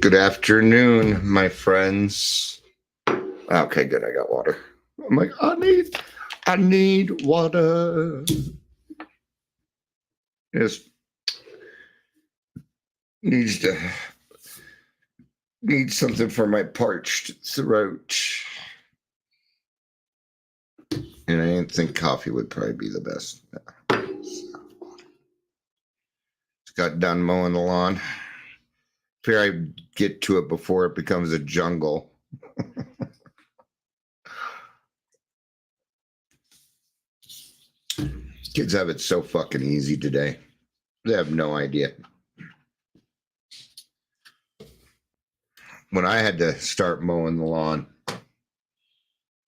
Good afternoon, my friends. Okay, good. I got water. I'm like, I need water. Just needs to need something for my parched throat. And I didn't think coffee would probably be the best. Just got done mowing the lawn. Fear I get to it before it becomes a jungle. Kids have it so fucking easy today. They have no idea. When I had to start mowing the lawn, it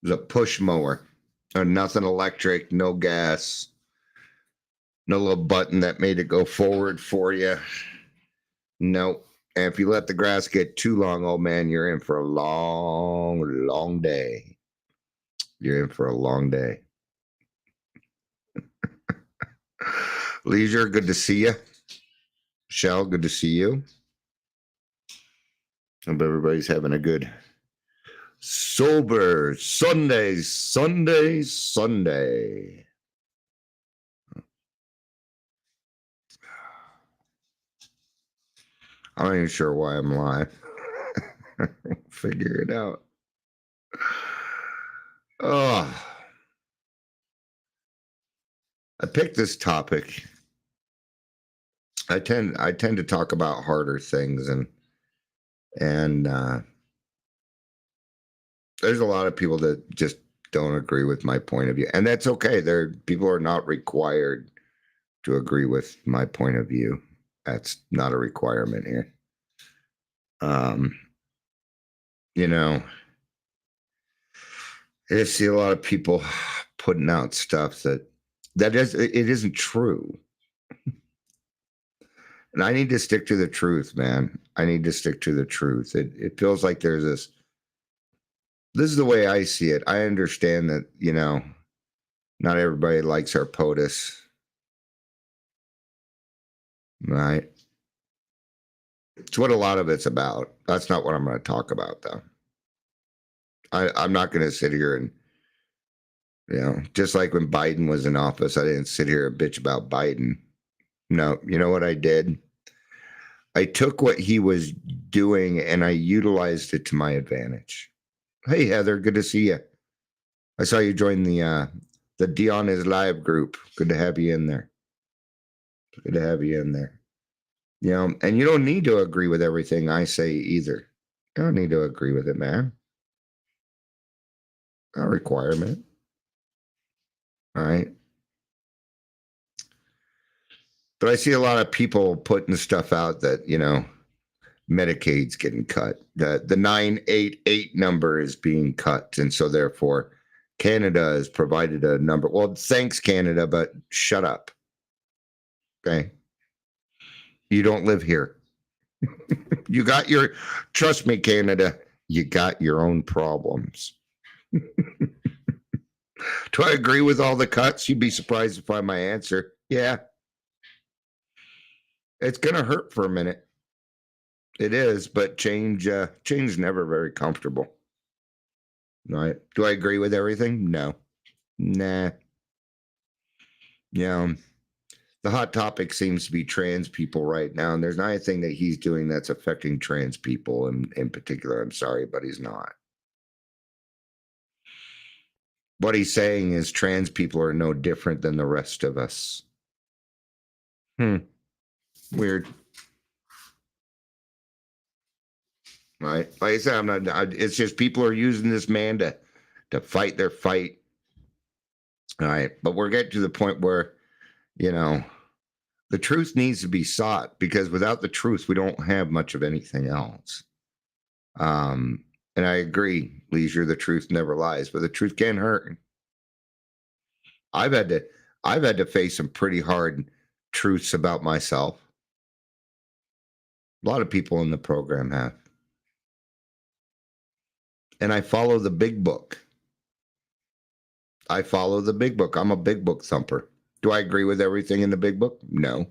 was a push mower. Nothing electric, no gas, no little button that made it go forward for you. Nope. And if you let the grass get too long, oh man, you're in for a long, long day. You're in for a long day. Leisure, good to see you. Shell, good to see you. Hope everybody's having a good sober Sunday. I'm not even sure why I'm live. Figure it out. Oh, I picked this topic. I tend to talk about harder things, and there's a lot of people that just don't agree with my point of view, and that's okay. People are not required to agree with my point of view. That's not a requirement here. You know, I just see a lot of people putting out stuff it isn't true. And I need to stick to the truth, man. I need to stick to the truth. It feels like there's this is the way I see it. I understand that, not everybody likes our POTUS. Right? It's what a lot of it's about. That's not what I'm going to talk about, though. I'm not going to sit here and, just like when Biden was in office, I didn't sit here and bitch about Biden. No, you know what I did? I took what he was doing and I utilized it to my advantage. Hey, Heather, good to see you. I saw you join the Dion is Live group. Good to have you in there. Good to have you in there. And you don't need to agree with everything I say either. You don't need to agree with it, man. Not a requirement. All right. But I see a lot of people putting stuff out that, Medicaid's getting cut. The 988 number is being cut. And so therefore, Canada has provided a number. Well, thanks, Canada, but shut up. Okay. You don't live here. Trust me, Canada, you got your own problems. Do I agree with all the cuts? You'd be surprised to find my answer. Yeah. It's going to hurt for a minute. It is, but change is never very comfortable. Right? Do I agree with everything? No. Nah. The hot topic seems to be trans people right now, and there's not anything that he's doing that's affecting trans people in particular. I'm sorry, but he's not. What he's saying is trans people are no different than the rest of us. Weird. Right? Like I said, it's just people are using this man to fight their fight. All right. But we're getting to the point where, the truth needs to be sought, because without the truth, we don't have much of anything else. And I agree, Leisure, the truth never lies, but the truth can hurt. I've had to face some pretty hard truths about myself. A lot of people in the program have. And I follow the big book. I'm a big book thumper. Do I agree with everything in the big book? No.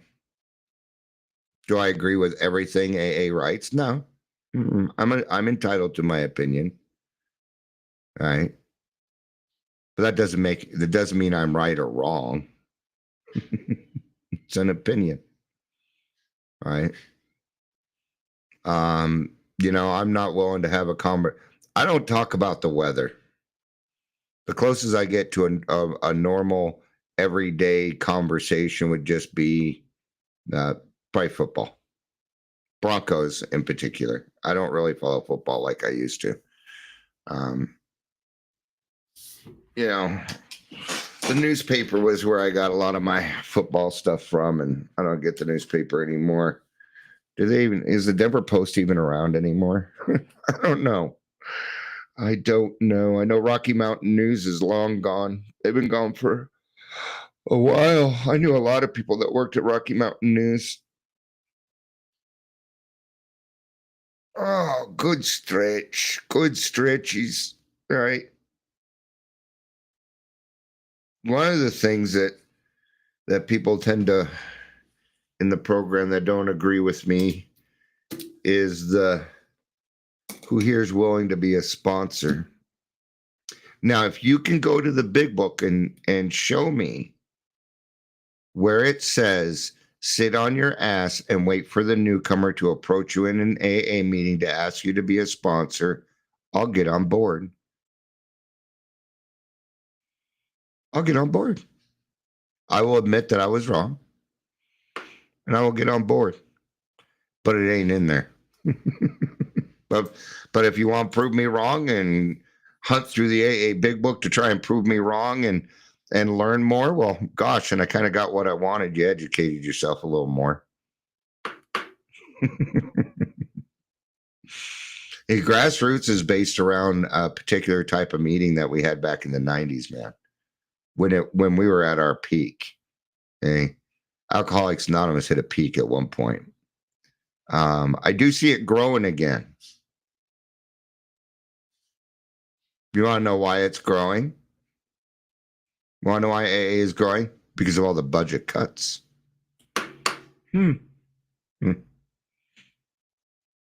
Do I agree with everything AA writes? No. I'm entitled to my opinion. All right. But that doesn't mean I'm right or wrong. It's an opinion. Right. I'm not willing to have I don't talk about the weather. The closest I get to a normal everyday conversation would just be probably football. Broncos in particular. I don't really follow football like I used to. Um, the newspaper was where I got a lot of my football stuff from, and I don't get the newspaper anymore. Is the Denver Post even around anymore? I don't know. I don't know. I know Rocky Mountain News is long gone. They've been gone for a while. I knew a lot of people that worked at Rocky Mountain News. Oh, good stretch. Good stretches. All right. One of the things that people tend to in the program that don't agree with me is the who here is willing to be a sponsor. Now, if you can go to the big book and show me where it says sit on your ass and wait for the newcomer to approach you in an AA meeting to ask you to be a sponsor, I'll get on board. I'll get on board. I will admit that I was wrong and I will get on board, but it ain't in there. But if you want to prove me wrong and hunt through the AA big book to try and prove me wrong and learn more, well, gosh, and I kind of got what I wanted. You educated yourself a little more. Grassroots is based around a particular type of meeting that we had back in the 90s, man. When we were at our peak. Okay? Alcoholics Anonymous hit a peak at one point. I do see it growing again. You want to know why it's growing? You want to know why AA is growing? Because of all the budget cuts.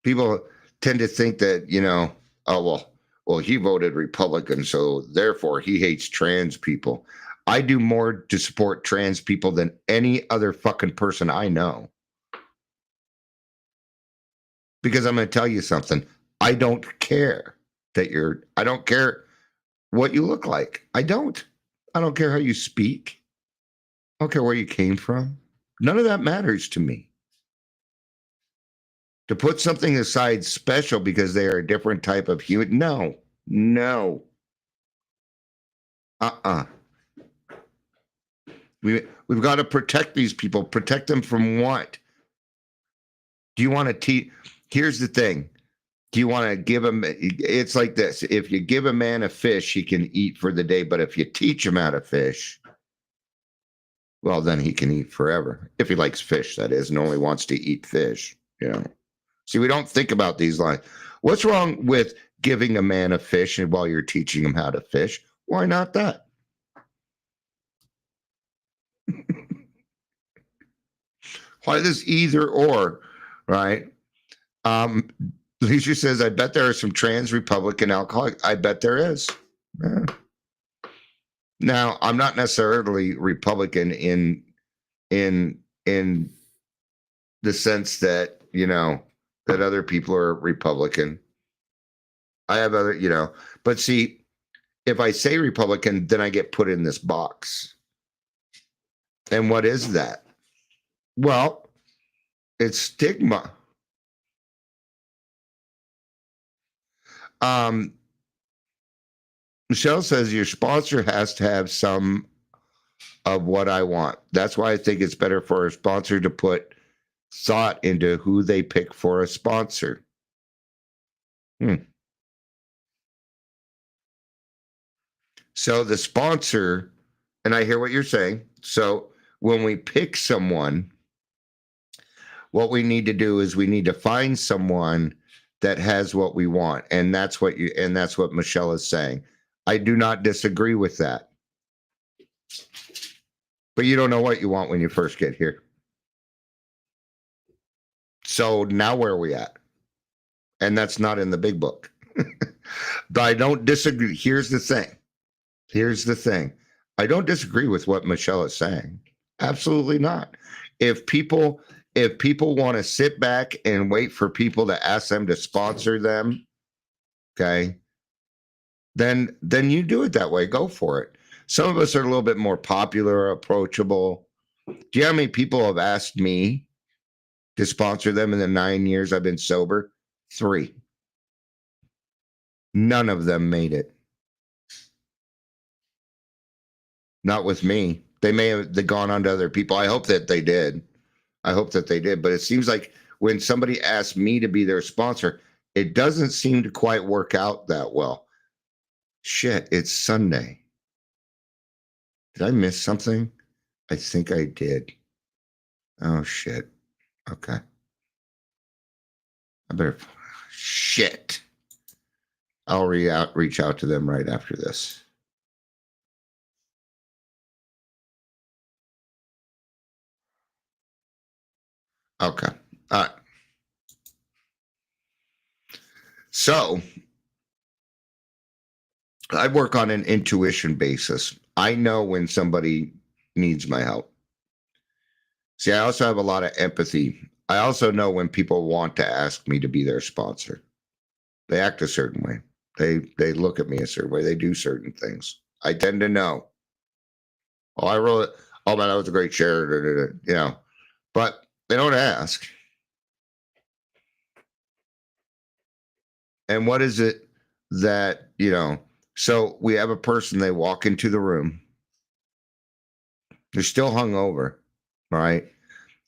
People tend to think that, well, he voted Republican, so therefore he hates trans people. I do more to support trans people than any other fucking person I know. Because I'm going to tell you something. I don't care I don't care what you look like. I don't care how you speak. I don't care where you came from. None of that matters to me. To put something aside special because they are a different type of human, no. We've got to protect these people. Protect them from what? Do you want to teach? Here's the thing. Do you want to give him? It's like this. If you give a man a fish, he can eat for the day. But if you teach him how to fish, well, then he can eat forever. If he likes fish, that is, and only wants to eat fish. See, we don't think about these lines. What's wrong with giving a man a fish and while you're teaching him how to fish? Why not that? Why this either or, right? Leisure says, I bet there are some trans Republican alcoholics. I bet there is. Yeah. Now, I'm not necessarily Republican in the sense that, that other people are Republican. I have other, but see, if I say Republican, then I get put in this box. And what is that? Well, it's stigma. Michelle says your sponsor has to have some of what I want. That's why I think it's better for a sponsor to put thought into who they pick for a sponsor. So the sponsor, and I hear what you're saying. So when we pick someone, what we need to do is we need to find someone that has what we want. And that's what Michelle is saying. I do not disagree with that. But you don't know what you want when you first get here. So now where are we at? And that's not in the big book. But I don't disagree. Here's the thing. Here's the thing. I don't disagree with what Michelle is saying. Absolutely not. If people want to sit back and wait for people to ask them to sponsor them, okay, then you do it that way. Go for it. Some of us are a little bit more popular, approachable. Do you know how many people have asked me to sponsor them in the 9 years I've been sober? 3. None of them made it. Not with me. They may have gone on to other people. I hope that they did. I hope that they did. But it seems like when somebody asks me to be their sponsor, it doesn't seem to quite work out that well. Shit, it's Sunday. Did I miss something? I think I did. Oh, shit. Okay. I better. Shit. I'll reach out to them right after this. Okay. All right. So I work on an intuition basis. I know when somebody needs my help. See, I also have a lot of empathy. I also know when people want to ask me to be their sponsor. They act a certain way. They look at me a certain way. They do certain things. I tend to know. Oh, I wrote it. Oh man, that was a great share. You know, but they don't ask. And what is it that, so we have a person, they walk into the room. They're still hungover, right?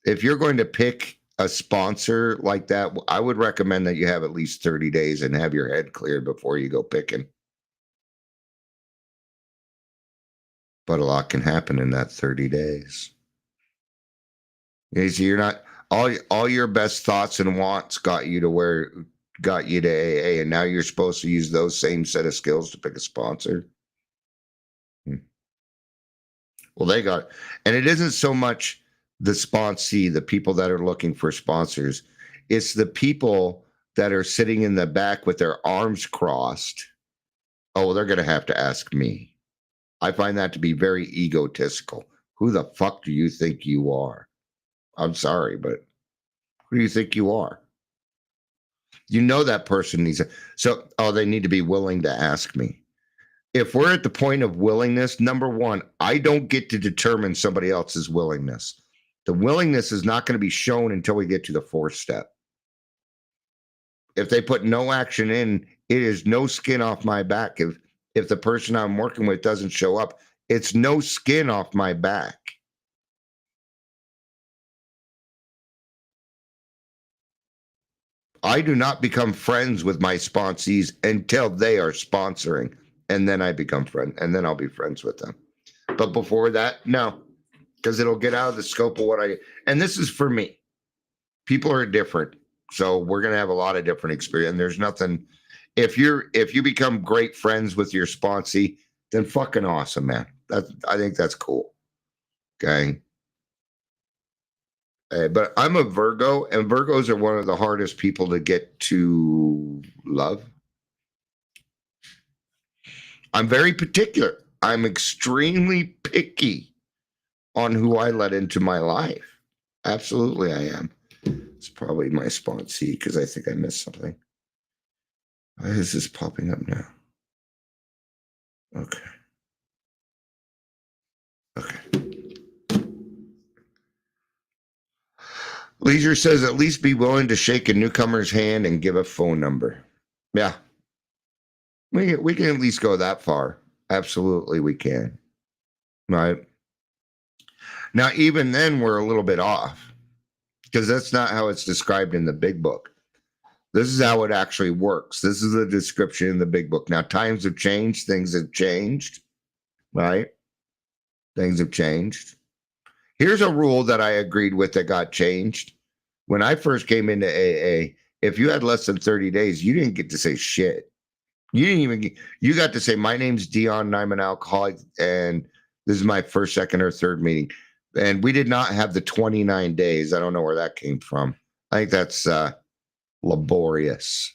If you're going to pick a sponsor like that, I would recommend that you have at least 30 days and have your head cleared before you go picking. But a lot can happen in that 30 days. You're not all your best thoughts and wants got you to AA, and now you're supposed to use those same set of skills to pick a sponsor. Well, they got it. And it isn't so much the sponsee, the people that are looking for sponsors. It's the people that are sitting in the back with their arms crossed. Oh, they're going to have to ask me. I find that to be very egotistical. Who the fuck do you think you are? I'm sorry, but who do you think you are? You know that person needs it. So, they need to be willing to ask me. If we're at the point of willingness, number one, I don't get to determine somebody else's willingness. The willingness is not going to be shown until we get to the 4th step. If they put no action in, it is no skin off my back. If the person I'm working with doesn't show up, it's no skin off my back. I do not become friends with my sponsees until they are sponsoring. And then I become friends, and then I'll be friends with them. But before that, no, because it'll get out of the scope of and this is for me. People are different. So we're going to have a lot of different experience. And there's nothing, if you become great friends with your sponsee, then fucking awesome, man. I think that's cool. Okay. But I'm a Virgo, and Virgos are one of the hardest people to get to love. I'm very particular. I'm extremely picky on who I let into my life. Absolutely, I am. It's probably my sponsee because I think I missed something. Why is this popping up now? Okay. Leisure says at least be willing to shake a newcomer's hand and give a phone number. Yeah. We can at least go that far. Absolutely, we can. Right. Now, even then, we're a little bit off because that's not how it's described in the big book. This is how it actually works. This is the description in the big book. Now, times have changed. Things have changed. Right. Things have changed. Here's a rule that I agreed with that got changed. When I first came into AA, if you had less than 30 days, you didn't get to say shit. You got to say, my name's Dion and I'm an alcoholic and this is my first, second, or third meeting. And we did not have the 29 days. I don't know where that came from. I think that's laborious.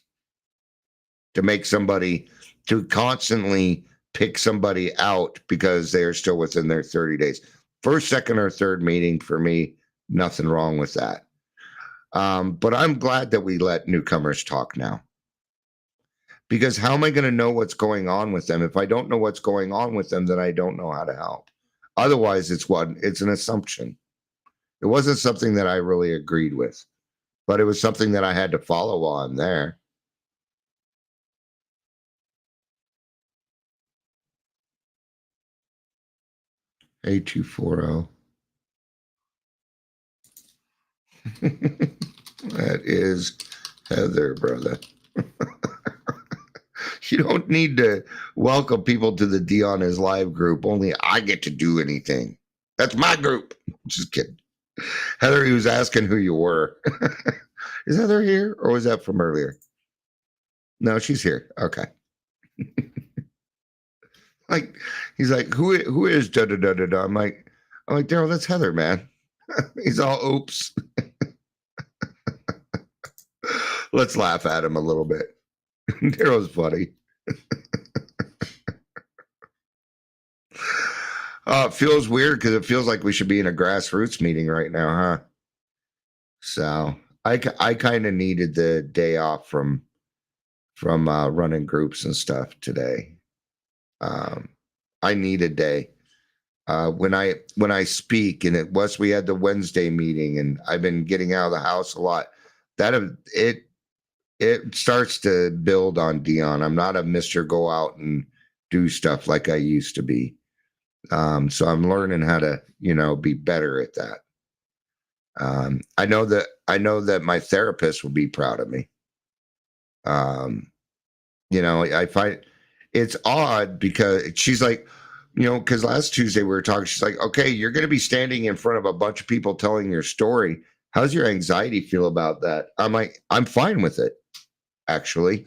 to make somebody, to constantly pick somebody out because they are still within their 30 days. First, second, or third meeting for me, nothing wrong with that. But I'm glad that we let newcomers talk now, because how am I going to know what's going on with them? If I don't know what's going on with them, then I don't know how to help. Otherwise, it's an assumption. It wasn't something that I really agreed with, but it was something that I had to follow on there. A240. That is Heather, brother. You don't need to welcome people to the Dion is Live group. Only I get to do anything. That's my group. Just kidding. Heather, he was asking who you were. Is Heather here, or was that from earlier? No, she's here. Okay. Like, he's like, who is da da da da da? I'm like, Daryl, that's Heather, man. He's all oops. Let's laugh at him a little bit. Daryl's funny. It feels weird because it feels like we should be in a grassroots meeting right now, huh? So I kind of needed the day off from running groups and stuff today. I need a day. When I speak, and we had the Wednesday meeting, and I've been getting out of the house a lot. That it starts to build on Dion. I'm not a Mr. Go out and do stuff like I used to be. So I'm learning how to, be better at that. I know that my therapist will be proud of me. I find it's odd because she's like, because last Tuesday we were talking, she's like, okay, you're going to be standing in front of a bunch of people telling your story. How's your anxiety feel about that? I'm like, I'm fine with it, actually.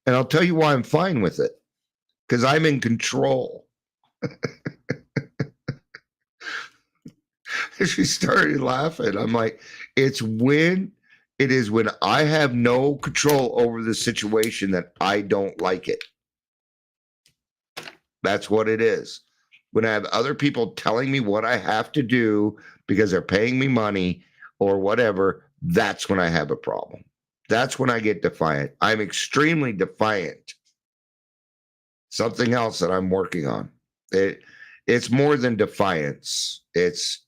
And I'll tell you why I'm fine with it. Because I'm in control. She started laughing. I'm like, it is when I have no control over the situation that I don't like it. That's what it is. When I have other people telling me what I have to do because they're paying me money or whatever, that's when I have a problem. That's when I get defiant. I'm extremely defiant. Something else that I'm working on. It's more than defiance. It's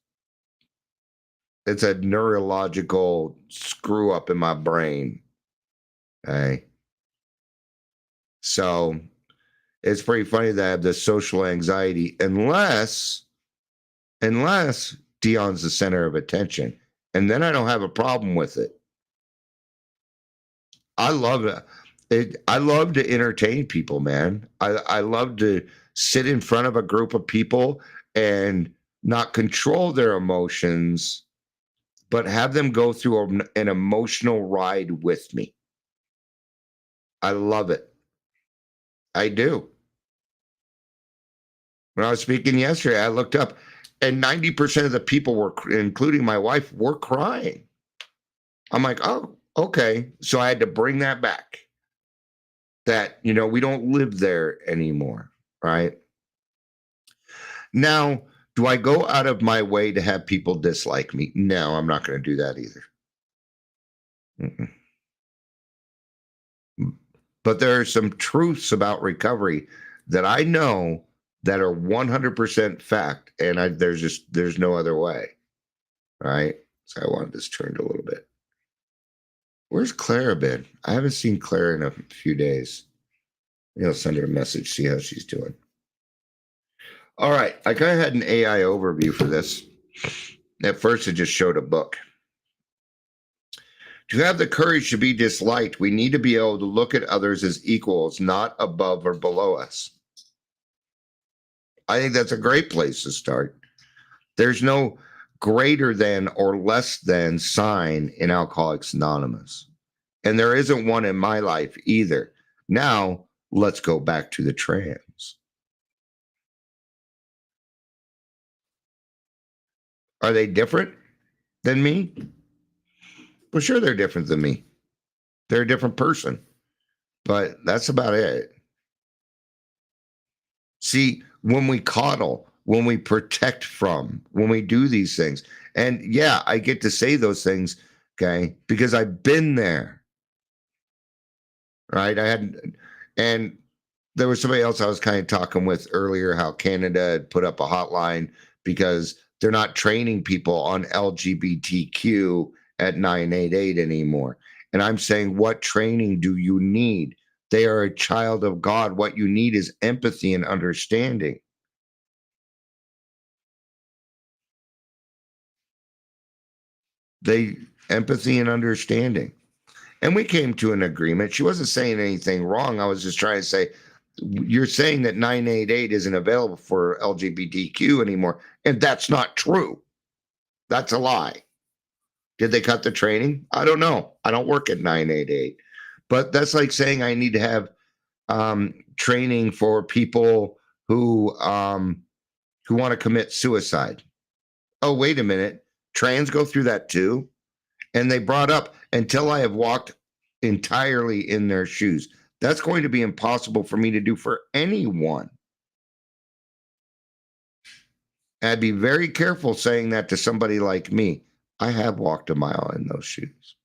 a neurological screw up in my brain. Okay. So it's pretty funny that I have this social anxiety unless Dion's the center of attention. And then I don't have a problem with it. I love it. I love to entertain people, man. I love to sit in front of a group of people and not control their emotions, but have them go through an emotional ride with me. I love it. I do. When I was speaking yesterday, I looked up and 90% of the people were, including my wife, were crying. I'm like, oh, okay. So I had to bring that back. That, we don't live there anymore, right? Now, do I go out of my way to have people dislike me? No, I'm not going to do that either. Mm-mm. But there are some truths about recovery that I know that are 100% fact, and there's no other way, right? So I wanted this turned a little bit. Where's Clara been? I haven't seen Clara in a few days. I'll send her a message, see how she's doing. All right, I kind of had an AI overview for this. At first, it just showed a book. To have the courage to be disliked, we need to be able to look at others as equals, not above or below us. I think that's a great place to start. There's no greater than or less than sign in Alcoholics Anonymous. And there isn't one in my life either. Now, let's go back to the trans. Are they different than me? Well, sure, they're different than me. They're a different person. But that's about it. See, when we coddle, when we protect from, when we do these things, and yeah, I get to say those things, okay, because I've been there, right? And there was somebody else I was kind of talking with earlier how Canada had put up a hotline because they're not training people on LGBTQ at 988 anymore. And I'm saying, what training do you need? They are a child of God. What you need is empathy and understanding. They empathy and understanding. And we came to an agreement. She wasn't saying anything wrong. I was just trying to say, you're saying that 988 isn't available for LGBTQ anymore. And that's not true. That's a lie. Did they cut the training? I don't know. I don't work at 988. But that's like saying I need to have training for people who want to commit suicide. Oh, wait a minute. Trans go through that too? And they brought up, until I have walked entirely in their shoes. That's going to be impossible for me to do for anyone. I'd be very careful saying that to somebody like me. I have walked a mile in those shoes.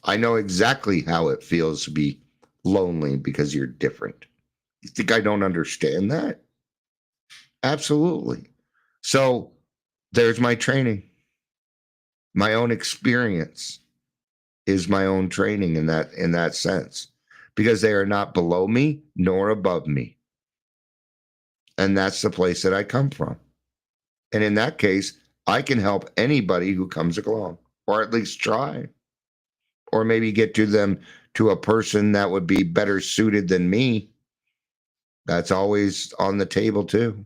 I know exactly how it feels to be lonely because you're different. You think I don't understand that? Absolutely. So there's my training. My own experience is my own training in that sense, because they are not below me nor above me. And that's the place that I come from. And in that case, I can help anybody who comes along, or at least try, or maybe get to them to a person that would be better suited than me. That's always on the table too.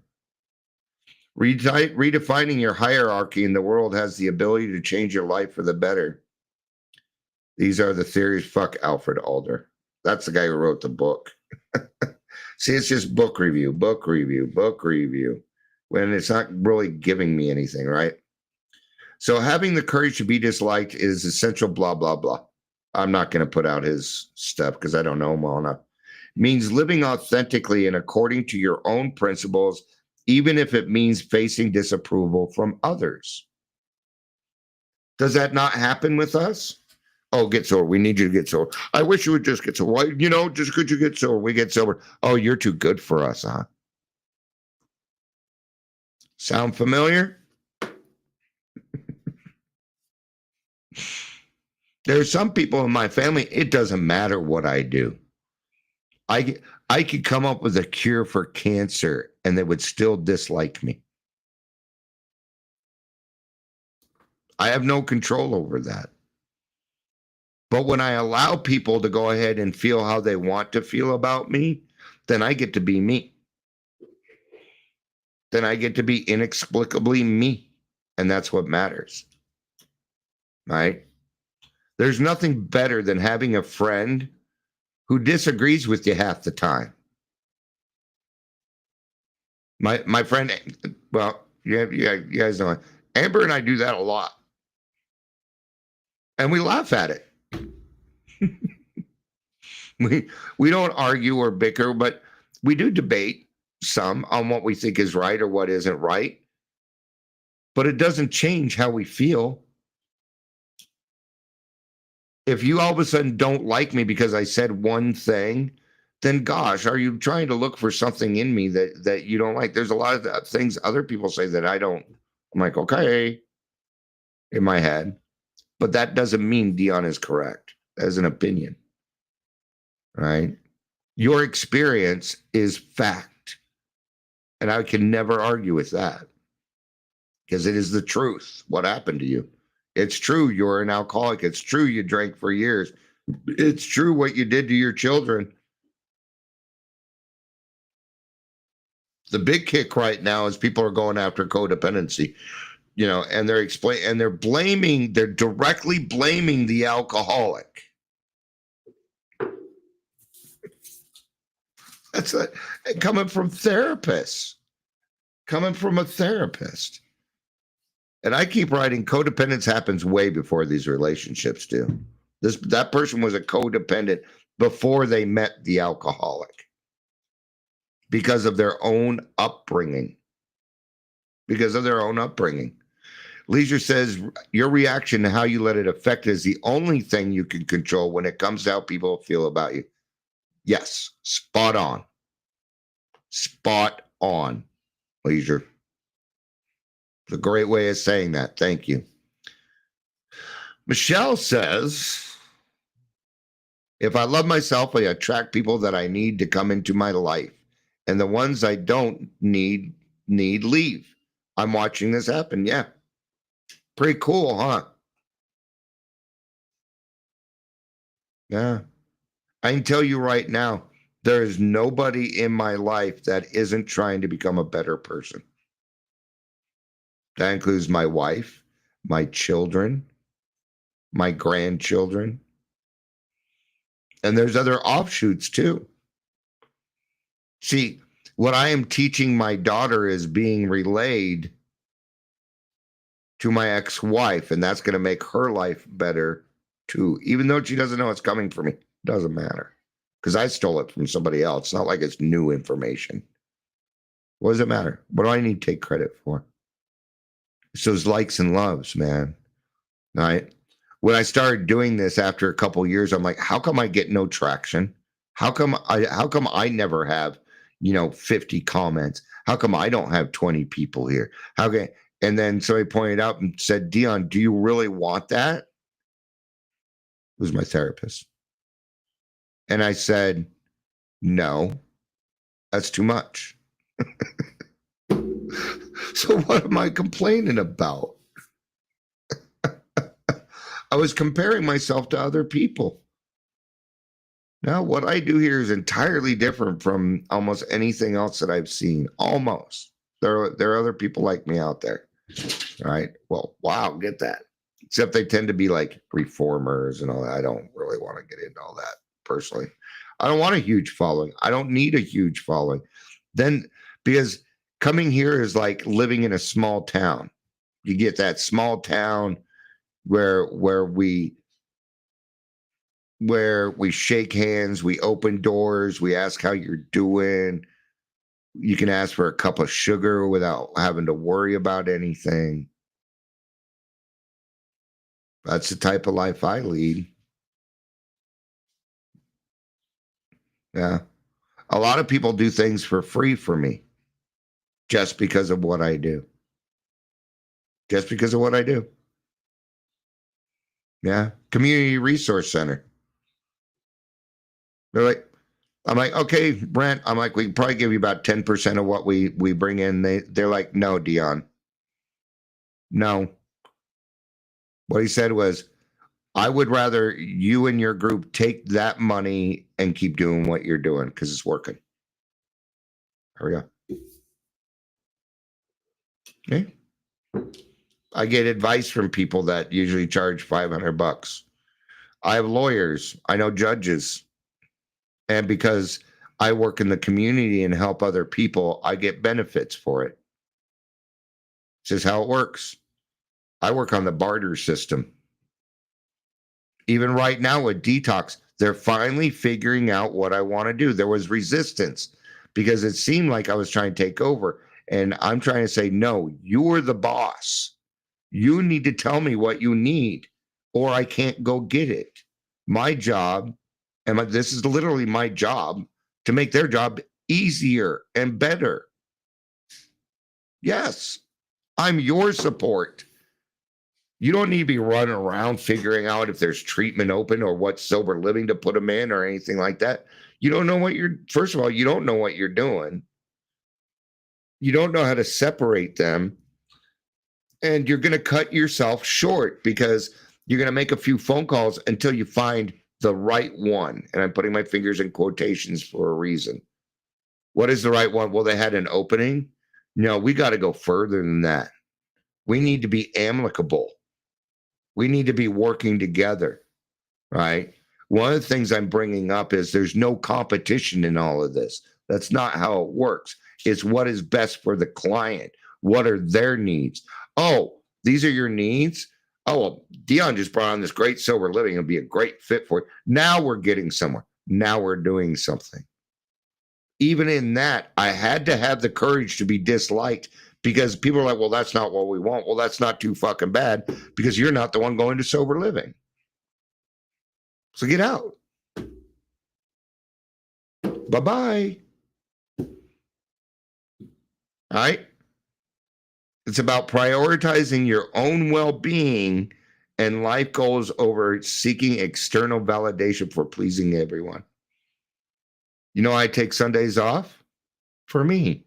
Redefining your hierarchy in the world has the ability to change your life for the better. These are the theories. Fuck Alfred Alder. That's the guy who wrote the book. See, it's just book review, when it's not really giving me anything, right? So having the courage to be disliked is essential, blah, blah, blah. I'm not going to put out his stuff because I don't know him well enough. Means living authentically and according to your own principles, even if it means facing disapproval from others. Does that not happen with us? Oh, get sober. We need you to get sober. I wish you would just get sober. Why, just could you get sober? We get sober. Oh, you're too good for us, huh? Sound familiar? There are some people in my family, it doesn't matter what I do. I could come up with a cure for cancer and they would still dislike me. I have no control over that. But when I allow people to go ahead and feel how they want to feel about me, then I get to be me. Then I get to be inexplicably me. And that's what matters. Right? There's nothing better than having a friend who disagrees with you half the time. My friend, well, yeah, you guys know it. Amber and I do that a lot. And we laugh at it. we don't argue or bicker, but we do debate some on what we think is right or what isn't right. But it doesn't change how we feel. If you all of a sudden don't like me because I said one thing, then gosh, are you trying to look for something in me that you don't like? There's a lot of things other people say that I don't. I'm like, okay, in my head. But that doesn't mean Dion is correct as an opinion, right? Your experience is fact. And I can never argue with that because it is the truth. What happened to you? It's true you're an alcoholic. It's true you drank for years. It's true what you did to your children. The big kick right now is people are going after codependency, and they're directly blaming the alcoholic. That's coming from therapists, coming from a therapist. And I keep writing, codependence happens way before these relationships do. That person was a codependent before they met the alcoholic because of their own upbringing. Because of their own upbringing. Leisure says your reaction to how you let it affect is the only thing you can control when it comes to how people feel about you. Yes, spot on. Spot on, Leisure. It's a great way of saying that. Thank you. Michelle says, if I love myself, I attract people that I need to come into my life. And the ones I don't need leave. I'm watching this happen. Yeah. Pretty cool, huh? Yeah. I can tell you right now, there is nobody in my life that isn't trying to become a better person. That includes my wife, my children, my grandchildren. And there's other offshoots too. See, what I am teaching my daughter is being relayed to my ex-wife, and that's going to make her life better too. Even though she doesn't know it's coming from me, it doesn't matter because I stole it from somebody else. It's not like it's new information. What does it matter? What do I need to take credit for? It's those likes and loves, man. Right? When I started doing this after a couple of years, I'm like, how come I get no traction? How come I never have, 50 comments? How come I don't have 20 people here? And then somebody pointed out and said, Dion, do you really want that? It was my therapist. And I said, no, that's too much. So what am I complaining about? I was comparing myself to other people. Now, what I do here is entirely different from almost anything else that I've seen. Almost. There are other people like me out there. All right. Well, wow, get that. Except they tend to be like reformers and all that. I don't really want to get into all that personally. I don't want a huge following. I don't need a huge following. Then, because coming here is like living in a small town. You get that small town where we shake hands, we open doors, we ask how you're doing. You can ask for a cup of sugar without having to worry about anything. That's the type of life I lead. Yeah. A lot of people do things for free for me just because of what I do. Just because of what I do. Yeah. Community Resource Center. They're like, I'm like, okay, Brent. I'm like, we can probably give you about 10% of what we bring in. They're like, no, Dion. No. What he said was, I would rather you and your group take that money and keep doing what you're doing because it's working. There we go. Okay. I get advice from people that usually charge $500. I have lawyers. I know judges. And because I work in the community and help other people, I get benefits for it. This is how it works. I work on the barter system. Even right now with detox, they're finally figuring out what I want to do. There was resistance because it seemed like I was trying to take over. And I'm trying to say, no, you're the boss. You need to tell me what you need, or I can't go get it. My job, and this is literally my job, to make their job easier and better. Yes, I'm your support. You don't need to be running around figuring out if there's treatment open or what sober living to put them in or anything like that. You don't know what first of all, you don't know what you're doing. You don't know how to separate them. And you're going to cut yourself short because you're going to make a few phone calls until you find the right one. And I'm putting my fingers in quotations for a reason. What is the right one? Well, they had an opening. No, we got to go further than that. We need to be amicable. We need to be working together, right? One of the things I'm bringing up is there's no competition in all of this. That's not how it works. It's what is best for the client. What are their needs? Oh, These are your needs. Oh, well, Dion just brought on this great sober living. It'll be a great fit for it. Now we're getting somewhere. Now we're doing something. Even in that, I had to have the courage to be disliked because people are like, well, that's not what we want. Well, that's not too fucking bad because you're not the one going to sober living. So get out. Bye-bye. All right. It's about prioritizing your own well-being and life goals over seeking external validation for pleasing everyone. You know, I take Sundays off for me.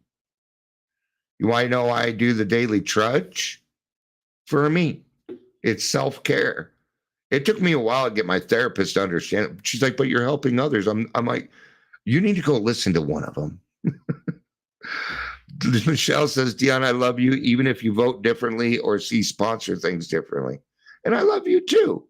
You want to know why I do the daily trudge? For me. It's self-care. It took me a while to get my therapist to understand it. She's like, but you're helping others. I'm like, you need to go listen to one of them. Michelle says, Dion, I love you, even if you vote differently or see sponsor things differently. And I love you too.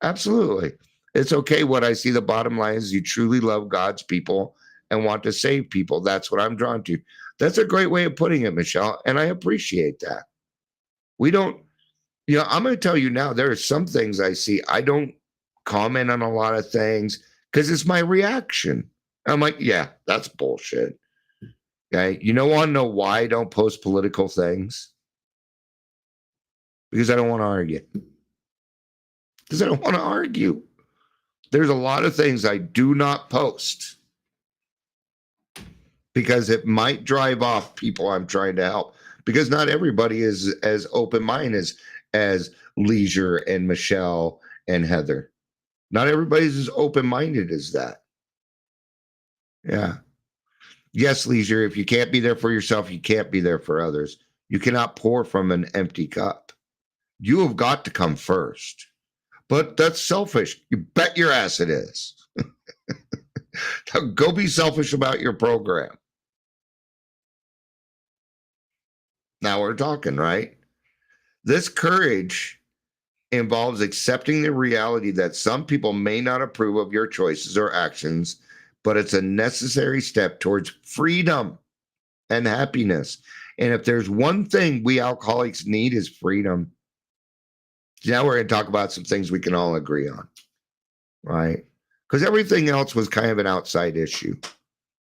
Absolutely. It's okay. What I see, the bottom line is you truly love God's people and want to save people. That's what I'm drawn to. That's a great way of putting it, Michelle. And I appreciate that. We don't, you know, I'm going to tell you now, there are some things I see. I don't comment on a lot of things because it's my reaction. I'm like, yeah, that's bullshit. Okay. You don't want to know why I don't post political things? Because I don't want to argue. Because I don't want to argue. There's a lot of things I do not post because it might drive off people I'm trying to help. Because not everybody is as open-minded as Leisure and Michelle and Heather. Not everybody's as open-minded as that. Yeah. Yes, Leisure, if you can't be there for yourself, you can't be there for others. You cannot pour from an empty cup. You have got to come first. But that's selfish. You bet your ass it is. Go be selfish about your program. Now we're talking, right? This courage involves accepting the reality that some people may not approve of your choices or actions, but it's a necessary step towards freedom and happiness. And if there's one thing we alcoholics need is freedom. Now we're going to talk about some things we can all agree on, right? Because everything else was kind of an outside issue.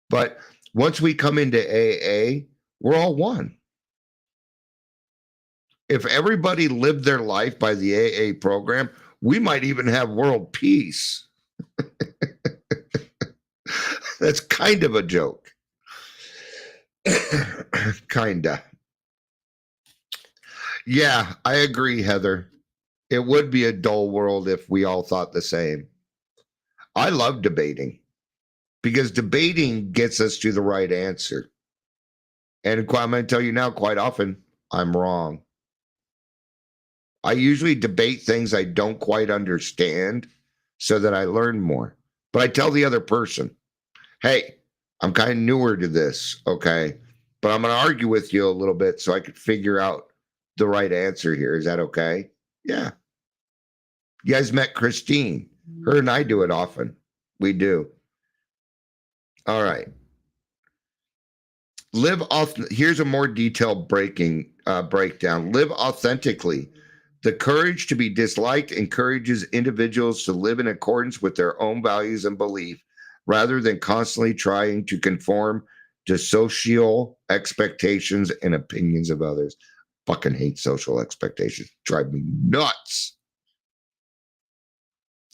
But once we come into AA, we're all one. If everybody lived their life by the AA program, we might even have world peace. That's kind of a joke. Kinda. Yeah, I agree, Heather. It would be a dull world if we all thought the same. I love debating because debating gets us to the right answer. And I'm going to tell you now, quite often, I'm wrong. I usually debate things I don't quite understand so that I learn more. But I tell the other person, hey, I'm kind of newer to this, okay? But I'm going to argue with you a little bit so I could figure out the right answer here. Is that okay? Yeah. You guys met Christine. Her and I do it often. We do. All right. Here's a more detailed breakdown. Live authentically. The courage to be disliked encourages individuals to live in accordance with their own values and belief rather than constantly trying to conform to social expectations and opinions of others. Fucking hate social expectations. Drive me nuts.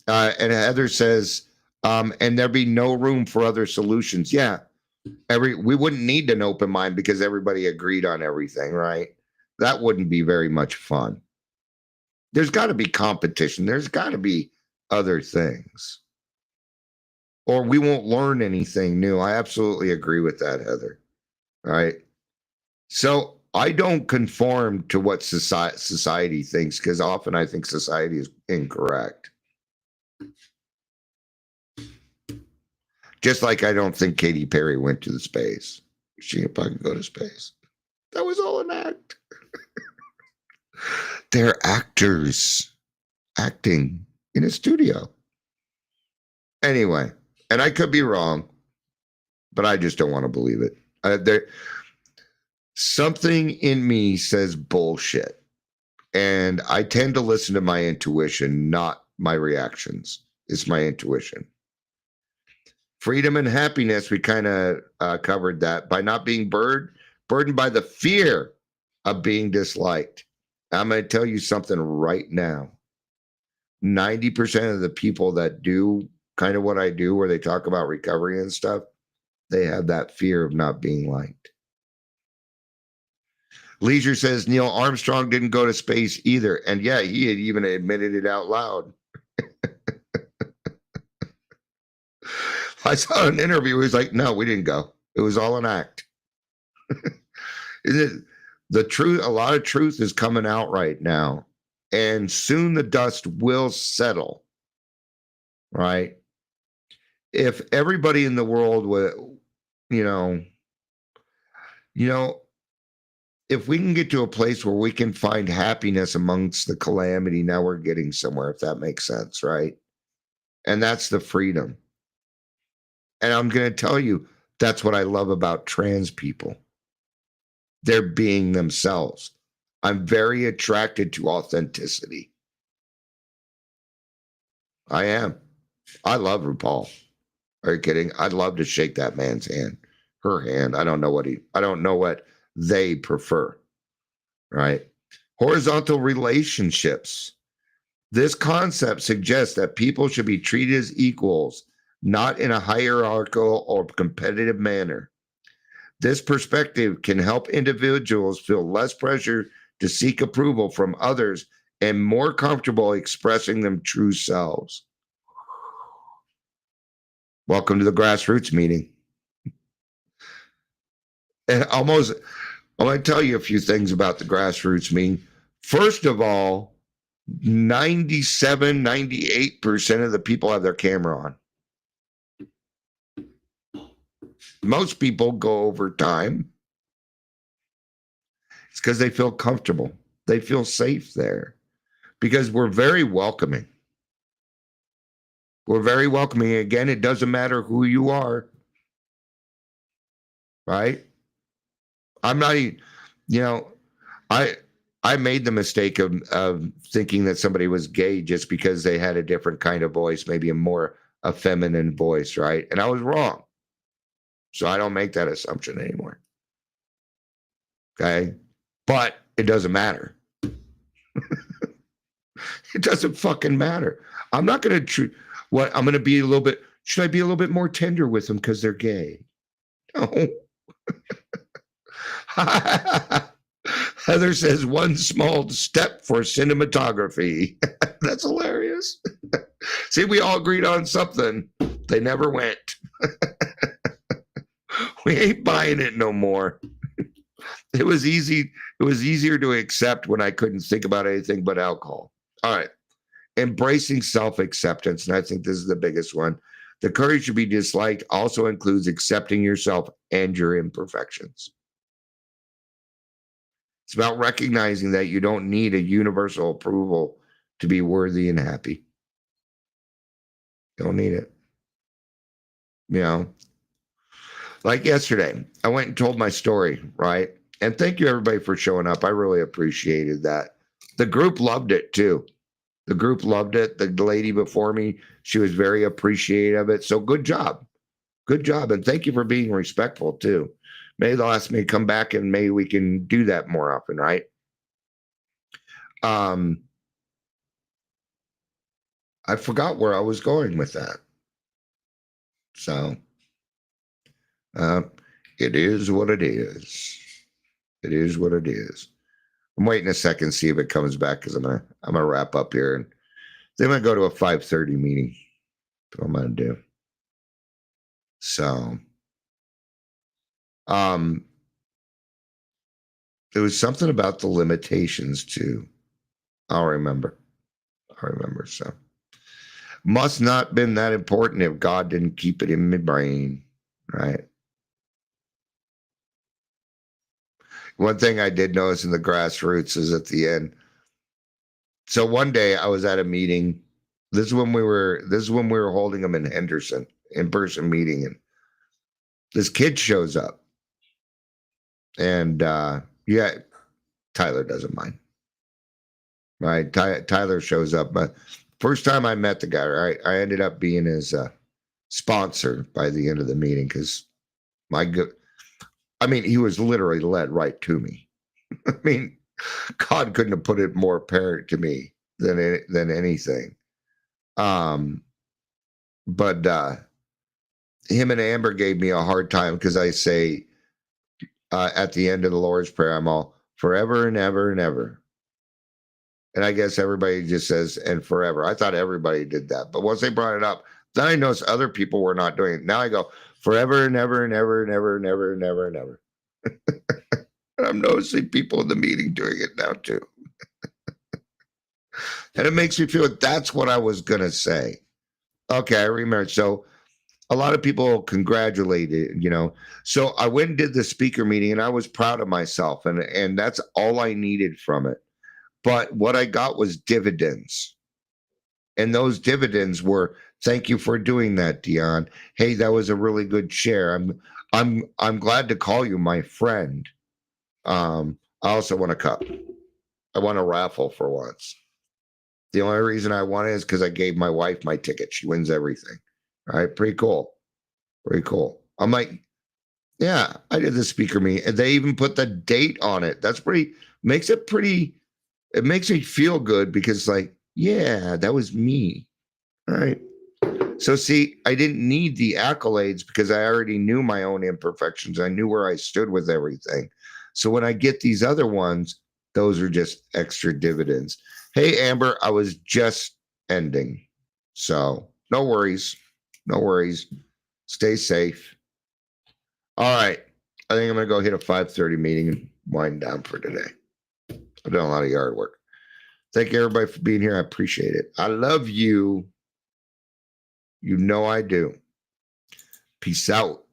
And Heather says, and there'd be no room for other solutions. Yeah. We wouldn't need an open mind because everybody agreed on everything, right? That wouldn't be very much fun. There's got to be competition. There's got to be other things. Or we won't learn anything new. I absolutely agree with that, Heather. All right. So I don't conform to what society thinks because often I think society is incorrect. Just like I don't think Katy Perry went to the space. She didn't fucking go to space. That was all an act. They're actors acting in a studio. Anyway, and I could be wrong, but I just don't want to believe it. Something in me says bullshit. And I tend to listen to my intuition, not my reactions. It's my intuition. Freedom and happiness, we kind of covered that by not being burdened by the fear of being disliked. I'm going to tell you something right now. 90% of the people that do kind of what I do, where they talk about recovery and stuff, they have that fear of not being liked. Leisure says Neil Armstrong didn't go to space either. And yeah, he had even admitted it out loud. I saw an interview. He was like, no, we didn't go. It was all an act. The truth, a lot of truth is coming out right now. And soon the dust will settle. Right? If everybody in the world would, you know, if we can get to a place where we can find happiness amongst the calamity, now we're getting somewhere, if that makes sense, right? And that's the freedom. And I'm going to tell you, that's what I love about trans people. They're being themselves. I'm very attracted to authenticity. I am. I love RuPaul. Are you kidding? I'd love to shake that man's hand, her hand. I don't know what they prefer, right? Horizontal relationships. This concept suggests that people should be treated as equals, not in a hierarchical or competitive manner. This perspective can help individuals feel less pressure to seek approval from others and more comfortable expressing their true selves. Welcome to the grassroots meeting. And I'm going to tell you a few things about the grassroots meeting. First of all, 97, 98% of the people have their camera on. Most people go over time. It's because they feel comfortable. They feel safe there because we're very welcoming. We're very welcoming. Again, it doesn't matter who you are, right? I'm not, I made the mistake of thinking that somebody was gay just because they had a different kind of voice, maybe a feminine voice, right? And I was wrong. So I don't make that assumption anymore. Okay? But it doesn't matter. It doesn't fucking matter. I'm not going to I'm going to be should I be a little bit more tender with them because they're gay? No. Heather says one small step for cinematography. That's hilarious. See, we all agreed on something. They never went. We ain't buying it no more. It was easy. It was easier to accept when I couldn't think about anything but alcohol. All right. Embracing self-acceptance. And I think this is the biggest one. The courage to be disliked also includes accepting yourself and your imperfections. It's about recognizing that you don't need a universal approval to be worthy and happy. You don't need it. Like yesterday, I went and told my story, right? And thank you everybody for showing up. I really appreciated that. The group loved it too. The group loved it. The lady before me, she was very appreciative of it. So good job. Good job. And thank you for being respectful too. Maybe they'll ask me to come back and maybe we can do that more often, right? I forgot where I was going with that. So it is what it is. It is what it is. I'm waiting a second to see if it comes back because I'm gonna wrap up here and then I'm gonna go to a 5:30 meeting. That's what I'm gonna do. So there was something about the limitations too. I'll remember. So must not been that important if God didn't keep it in my brain, right? One thing I did notice in the grassroots is at the end. So one day I was at a meeting. This is when we were holding them in Henderson, in-person meeting, and this kid shows up. And yeah, Tyler doesn't mind. right? Tyler shows up. But first time I met the guy, right, I ended up being his sponsor by the end of the meeting because my good, I mean, he was literally led right to me. I mean, God couldn't have put it more apparent to me than anything. But him and Amber gave me a hard time because I say at the end of the Lord's Prayer, I'm all forever and ever and ever. And I guess everybody just says and forever. I thought everybody did that. But once they brought it up, then I noticed other people were not doing it. Now I go forever and ever and ever and ever and ever and ever and ever. And I'm noticing people in the meeting doing it now too. And it makes me feel that's what I was going to say. Okay, I remember. So a lot of people congratulated, you know. So I went and did the speaker meeting and I was proud of myself. And that's all I needed from it. But what I got was dividends. And those dividends were, thank you for doing that, Dion. Hey, that was a really good share. I'm glad to call you my friend. I also want a cup. I want a raffle for once. The only reason I want it is because I gave my wife my ticket. She wins everything. All right, pretty cool. Pretty cool. I'm like, yeah, I did the speaker meeting. And they even put the date on it. That's pretty, makes it pretty, it makes me feel good because, like, yeah, that was me. All right. So, see, I didn't need the accolades because I already knew my own imperfections. I knew where I stood with everything. So, when I get these other ones, those are just extra dividends. Hey, Amber, I was just ending. So, no worries. No worries. Stay safe. All right. I think I'm going to go hit a 5:30 meeting and wind down for today. I've done a lot of yard work. Thank you, everybody, for being here. I appreciate it. I love you. You know I do. Peace out.